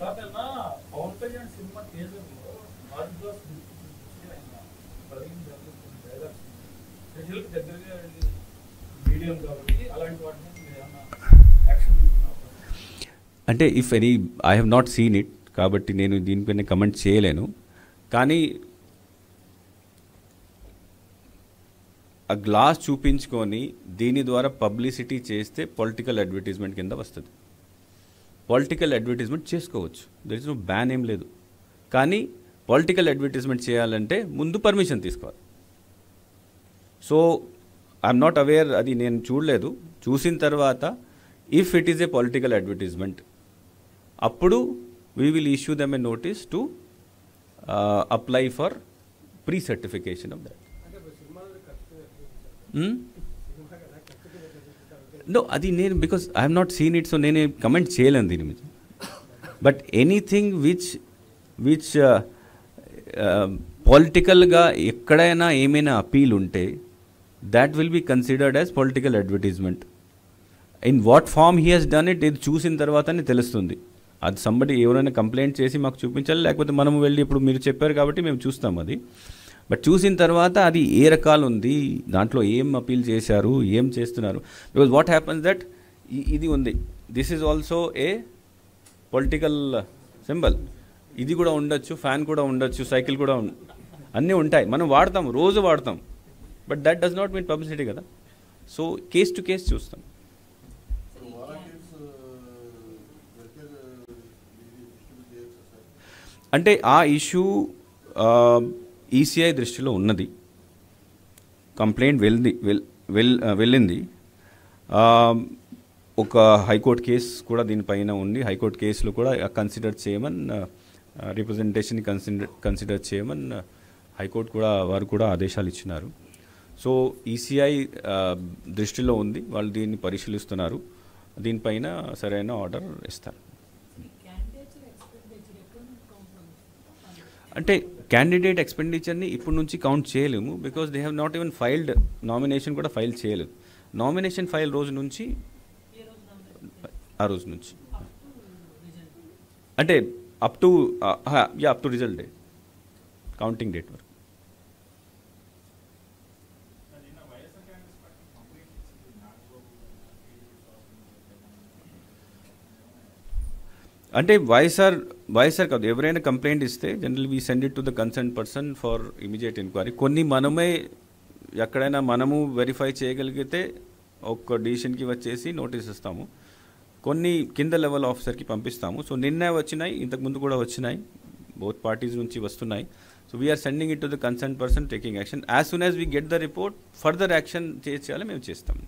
Sir నిన్న Pawan Kalyan cinema టీజర్లో భారద్వాజ్ ప్రజలకు దగ్గరగా వెళ్ళి మీడియం కాబట్టి అలాంటి వాటిని ఏమన్నా యాక్షన్ తీసుకున్నారు? అంటే if any I have not seen it కాబట్టి నేను దీనిపైన కమెంట్ చేయలేను. కానీ ఆ గ్లాస్ చూపించుకొని దీని ద్వారా పబ్లిసిటీ చేస్తే పొలిటికల్ అడ్వర్టైజ్మెంట్ కింద వస్తుంది. పొలిటికల్ అడ్వర్టైజ్మెంట్ చేసుకోవచ్చు, దర్ ఇస్ నో బ్యాన్ ఏం లేదు. కానీ పొలిటికల్ అడ్వర్టైజ్మెంట్ చేయాలంటే ముందు పర్మిషన్ తీసుకోవాలి. సో ఐఎమ్ నాట్ అవేర్, అది నేను చూడలేదు. చూసిన తర్వాత if it is a political advertisement అప్పుడు we will issue them a notice to apply for pre certification of that. No, అది నేను because I have not seen it, so నేను comment చేయలేను దీని మీద. బట్ ఎనీథింగ్ విచ్ పొలిటికల్గా ఎక్కడైనా ఏమైనా అపీల్ ఉంటే that will be considered as political advertisement. In what form he has done it, ఇది చూసిన తర్వాతనే తెలుస్తుంది. అది సంబడి ఎవరైనా కంప్లైంట్ చేసి మాకు చూపించాలి, లేకపోతే మనం వెళ్ళి ఇప్పుడు మీరు చెప్పారు కాబట్టి మేము చూస్తాం అది. బట్ చూసిన తర్వాత అది ఏ రకాలు ఉంది, దాంట్లో ఏం అపీల్ చేశారు, ఏం చేస్తున్నారు. బికాజ్ వాట్ హ్యాపన్స్ దట్ ఇది ఉంది, this is also a political symbol. ఇది కూడా ఉండొచ్చు, ఫ్యాన్ కూడా ఉండొచ్చు, సైకిల్ కూడా అన్నీ ఉంటాయి, మనం వాడతాం, రోజు వాడతాం. But that does not mean publicity కదా. సో కేస్ టు కేస్ చూస్తాం. అంటే ఆ ఇష్యూ ఈసీఐ దృష్టిలో ఉన్నది, కంప్లైంట్ వెళ్ళింది. ఒక హైకోర్టు కేసు కూడా దీనిపైన ఉంది. హైకోర్టు కేసులో కూడా కన్సిడర్ చేయమని, రిప్రజెంటేషన్ కన్సిడర్ చేయమని హైకోర్టు కూడా వారు కూడా ఆదేశాలు ఇచ్చినారు. సో ఈసీఐ దృష్టిలో ఉంది, వాళ్ళు దీన్ని పరిశీలిస్తున్నారు, దీనిపైన సరైన ఆర్డర్ ఇస్తారు. అంటే క్యాండిడేట్ ఎక్స్పెండిచర్ని ఇప్పటి నుంచి కౌంట్ చేయలేము, because they have not even filed, nomination కూడా ఫైల్ చేయలేదు. నామినేషన్ ఫైల్ రోజు నుంచి ఆ రోజు నుంచి అంటే up to result day, counting date వరకు. అంటే వైఎస్ఆర్ కాదు, ఎవరైనా కంప్లైంట్ ఇస్తే general we send it to the concern person for immediate enquiry. కొన్ని మనమే ఎక్కడైనా మనము వెరిఫై చేయగలిగితే ఒక డిసిషన్కి వచ్చేసి నోటీస్ ఇస్తాము, కొన్ని కింద లెవెల్ ఆఫీసర్కి పంపిస్తాము. సో నిన్న వచ్చినాయి, ఇంతకుముందు కూడా వచ్చినాయి, బోత్ పార్టీస్ నుంచి వస్తున్నాయి. So we're sending it to the concern person taking action. As soon as we get the report, further action చేయాలి మేము చేస్తాము.